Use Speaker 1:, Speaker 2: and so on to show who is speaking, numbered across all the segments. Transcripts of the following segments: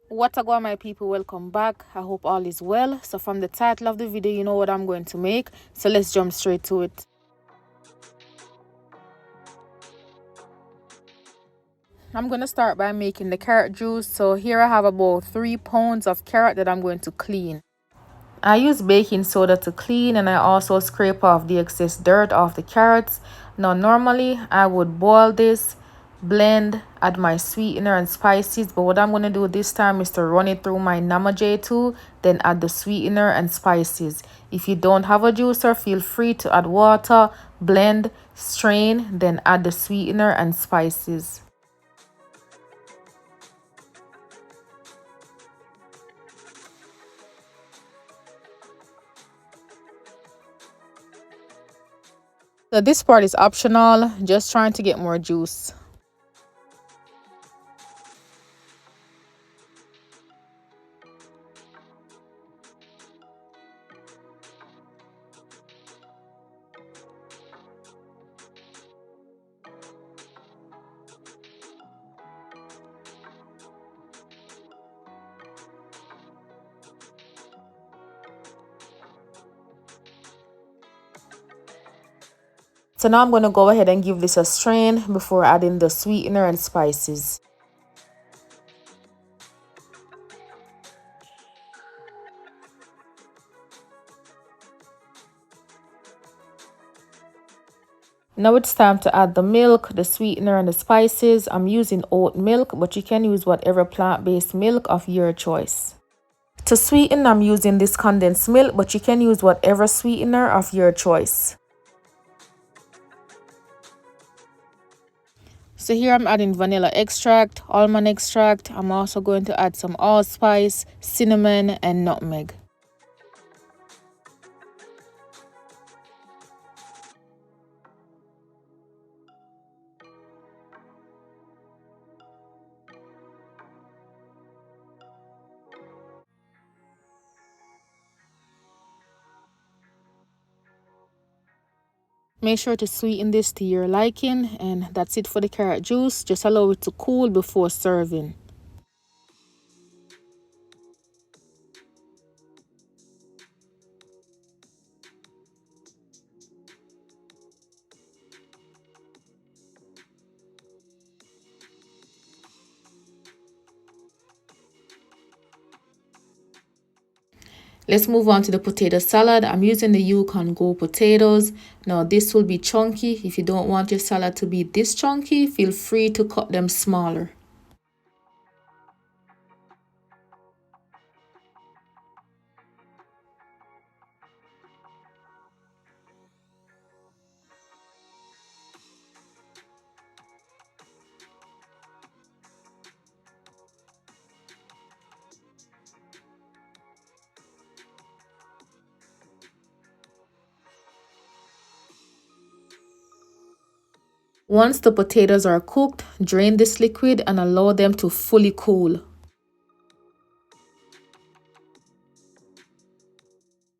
Speaker 1: What a go, my people, welcome back. I hope all is well. So from the title of the video, you know what I'm going to make, so let's jump straight to it. I'm going to start by making the carrot juice. So here I have about 3 pounds of carrot that I'm going to clean. I use baking soda to clean, and I also scrape off the excess dirt off the carrots. Now normally I would boil this, blend, add my sweetener and spices, but what I'm going to do this time is to run it through my Namaje tool, then add the sweetener and spices. If you don't have a juicer, feel free to add water, blend, strain, then add the sweetener and spices. So this part is optional, just trying to get more juice. So now I'm going to go ahead and give this a strain before adding the sweetener and spices. Now it's time to add the milk, the sweetener and the spices. I'm using oat milk, but you can use whatever plant-based milk of your choice. To sweeten, I'm using this condensed milk, but you can use whatever sweetener of your choice. So here I'm adding vanilla extract, almond extract. I'm also going to add some allspice, cinnamon and nutmeg. Make sure to sweeten this to your liking, and that's it for the carrot juice. Just allow it to cool before serving. Let's move on to the potato salad. I'm using the Yukon Go potatoes. Now this will be chunky. If you don't want your salad to be this chunky, feel free to cut them smaller. Once the potatoes are cooked, drain this liquid and allow them to fully cool.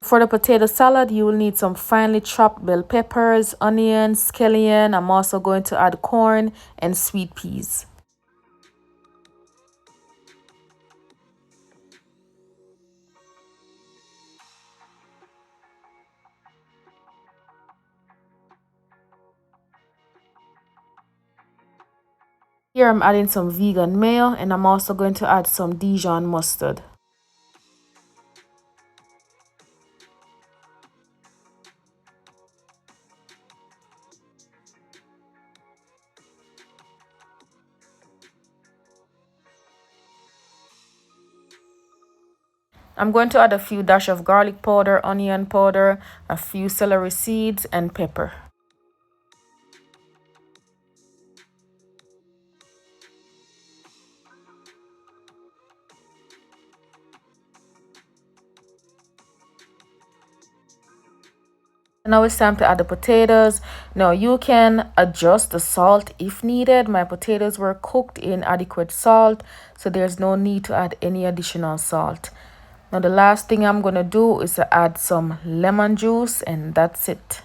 Speaker 1: For the potato salad, you will need some finely chopped bell peppers, onions, scallion. I'm also going to add corn and sweet peas. Here I'm adding some vegan mayo, and I'm also going to add some Dijon mustard. I'm going to add a few dash of garlic powder, onion powder, a few celery seeds and pepper. Now it's time to add the potatoes. Now you can adjust the salt if needed. My potatoes were cooked in adequate salt, so there's no need to add any additional salt. Now the last thing I'm going to do is to add some lemon juice, and that's it.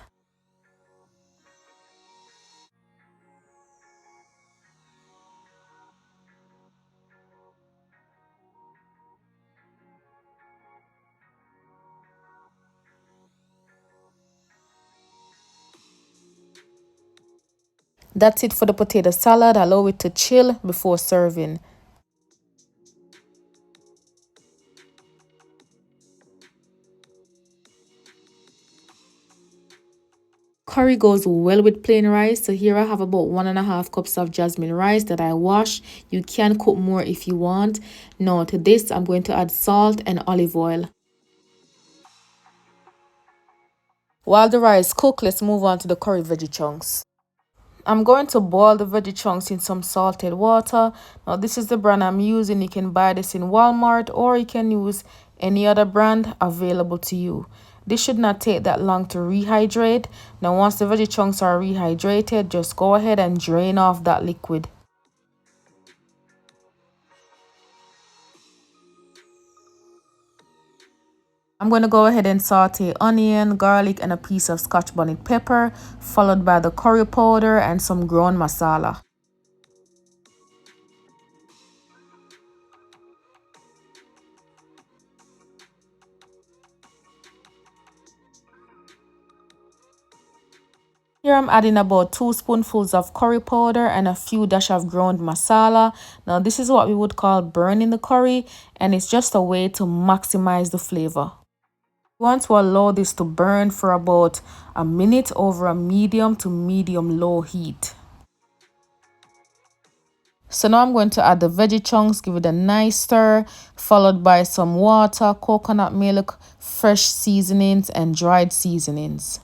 Speaker 1: That's it for the potato salad. Allow it to chill before serving. Curry goes well with plain rice, so here I have about 1.5 cups of jasmine rice that I wash. You can cook more if you want. Now to this I'm going to add salt and olive oil. While the rice cooks, let's move on to the curry veggie chunks. I'm going to boil the veggie chunks in some salted water. Now this is the brand I'm using. You can buy this in Walmart or you can use any other brand available to you. This should not take that long to rehydrate. Now once the veggie chunks are rehydrated, just go ahead and drain off that liquid. I'm going to go ahead and saute onion, garlic, and a piece of Scotch bonnet pepper, followed by the curry powder and some ground masala. Here I'm adding about 2 spoonfuls of curry powder and a few dash of ground masala. Now this is what we would call burning the curry, and it's just a way to maximize the flavor. You want to allow this to burn for about a minute over a medium to medium low heat. So now I'm going to add the veggie chunks, give it a nice stir, followed by some water, coconut milk, fresh seasonings, and dried seasonings.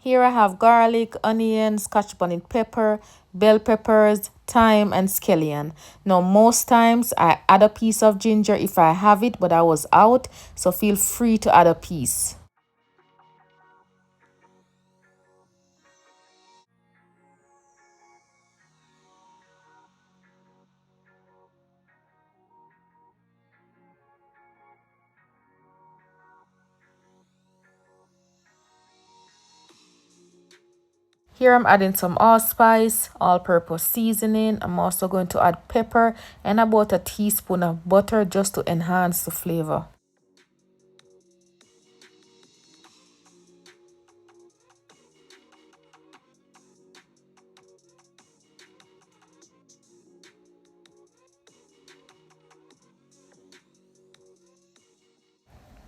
Speaker 1: Here I have garlic, onion, Scotch bonnet pepper, bell peppers, thyme, and scallion. Now most times I add a piece of ginger if I have it, but I was out, so feel free to add a piece. Here I'm adding some allspice, all-purpose seasoning. I'm also going to add pepper and about a teaspoon of butter just to enhance the flavor.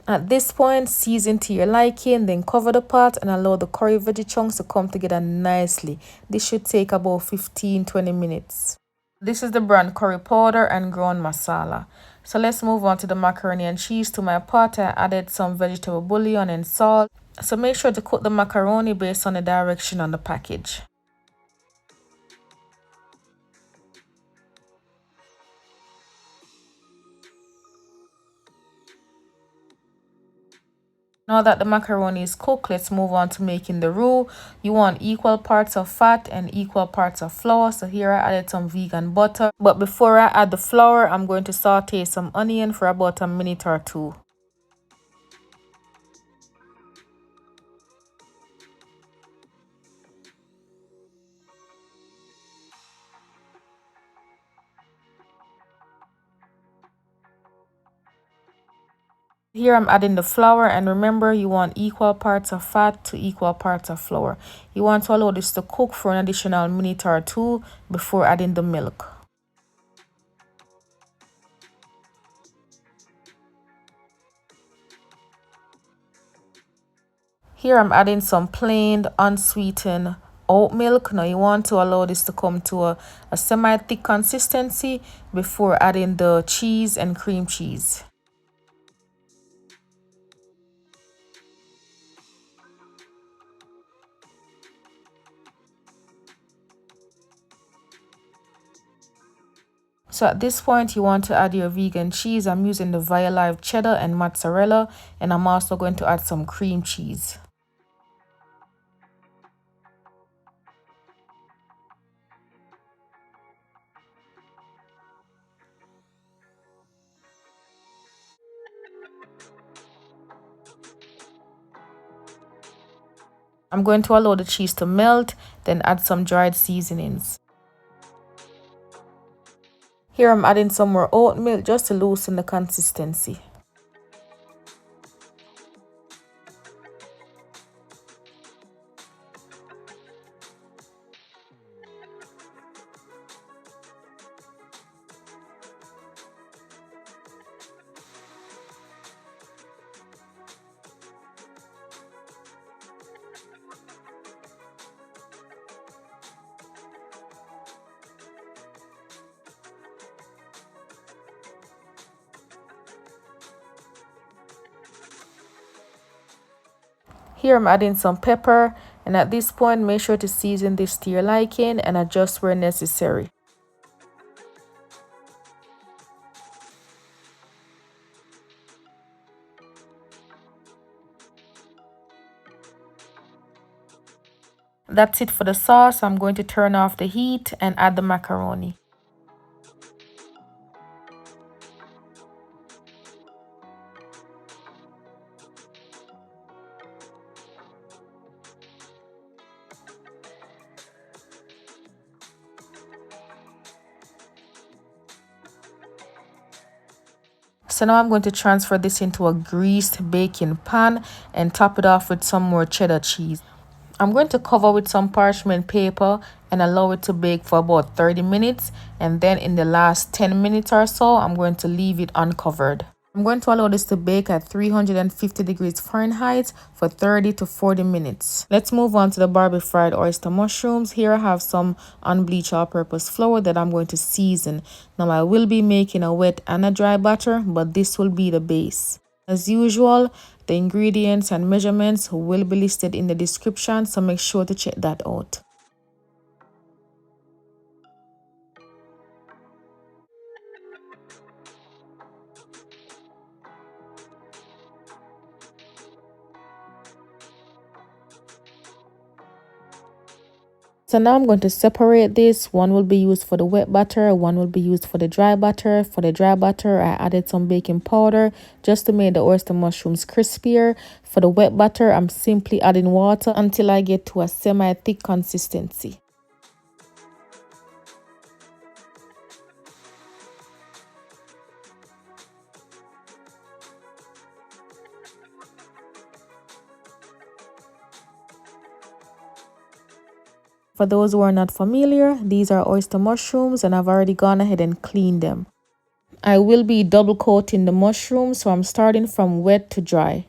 Speaker 1: At this point, season to your liking, then cover the pot and allow the curry veggie chunks to come together nicely. This should take about 15-20 minutes. This is the brand curry powder and ground masala. So let's move on to the macaroni and cheese. To my pot, I added some vegetable bouillon and salt. So make sure to cook the macaroni based on the direction on the package. Now that the macaroni is cooked, let's move on to making the roux. You want equal parts of fat and equal parts of flour. So here I added some vegan butter. But before I add the flour, I'm going to saute some onion for about a minute or two. Here I'm adding the flour, and remember you want equal parts of fat to equal parts of flour. You want to allow this to cook for an additional minute or two before adding the milk. Here I'm adding some plain unsweetened oat milk. Now you want to allow this to come to a semi-thick consistency before adding the cheese and cream cheese. So at this point you want to add your vegan cheese. I'm using the Violive cheddar and mozzarella, and I'm also going to add some cream cheese. I'm going to allow the cheese to melt, then add some dried seasonings. Here I'm adding some more oat milk just to loosen the consistency. Here I'm adding some pepper, and at this point make sure to season this to your liking and adjust where necessary. That's it for the sauce. I'm going to turn off the heat and add the macaroni. So now I'm going to transfer this into a greased baking pan and top it off with some more cheddar cheese. I'm going to cover with some parchment paper and allow it to bake for about 30 minutes, and then in the last 10 minutes or so I'm going to leave it uncovered. I'm going to allow this to bake at 350 degrees Fahrenheit for 30 to 40 minutes. Let's move on to the barbecue fried oyster mushrooms. Here I have some unbleached all-purpose flour that I'm going to season. Now I will be making a wet and a dry batter, but this will be the base. As usual, the ingredients and measurements will be listed in the description, so make sure to check that out. So now I'm going to separate this. One will be used for the wet batter, one will be used for the dry batter. For the dry batter, I added some baking powder just to make the oyster mushrooms crispier. For the wet batter, I'm simply adding water until I get to a semi-thick consistency. For those who are not familiar, these are oyster mushrooms and I've already gone ahead and cleaned them. I will be double coating the mushrooms, so I'm starting from wet to dry.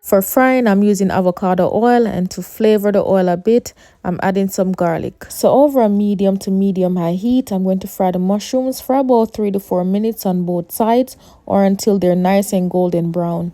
Speaker 1: For frying, I'm using avocado oil, and to flavor the oil a bit, I'm adding some garlic. So over a medium to medium high heat, I'm going to fry the mushrooms for about 3 to 4 minutes on both sides, or until they're nice and golden brown.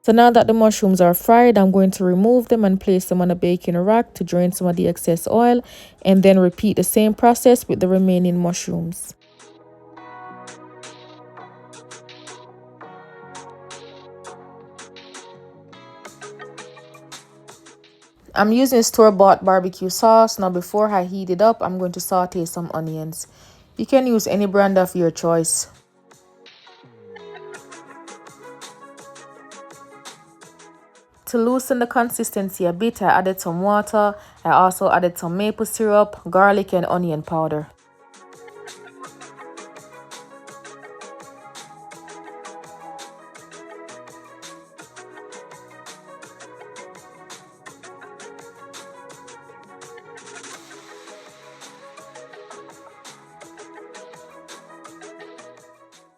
Speaker 1: So now that the mushrooms are fried, I'm going to remove them and place them on a baking rack to drain some of the excess oil, and then repeat the same process with the remaining mushrooms. I'm using store-bought barbecue sauce. Now before I heat it up, I'm going to saute some onions. You can use any brand of your choice. To loosen the consistency a bit, I added some water. I also added some maple syrup, garlic and onion powder.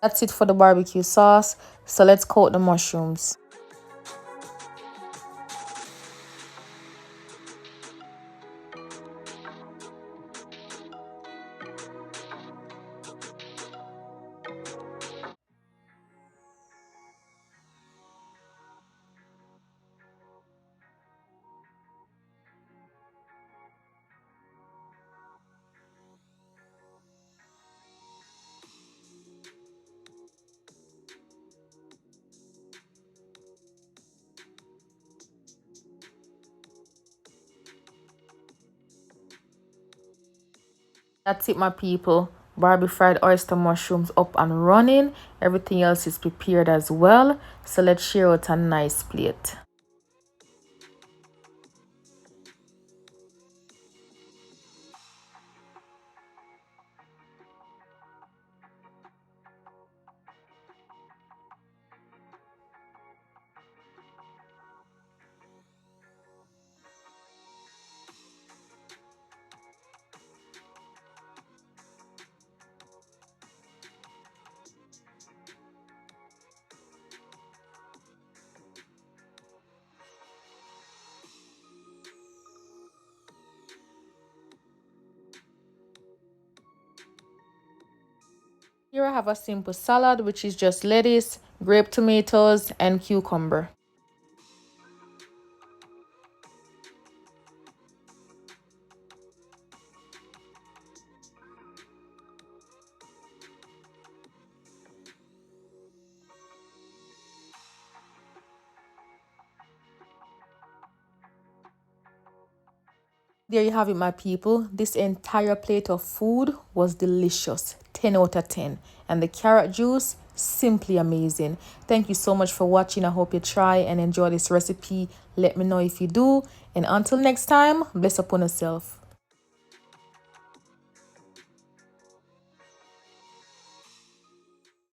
Speaker 1: That's it for the barbecue sauce. So let's coat the mushrooms. That's it, my people. Barbie fried oyster mushrooms up and running. Everything else is prepared as well. So let's share out a nice plate. Here I have a simple salad, which is just lettuce, grape tomatoes, and cucumber. There you have it, my people. This entire plate of food was delicious. 10 out of 10. And the carrot juice, simply amazing. Thank you so much for watching. I hope you try and enjoy this recipe. Let me know if you do. And until next time, bless upon yourself.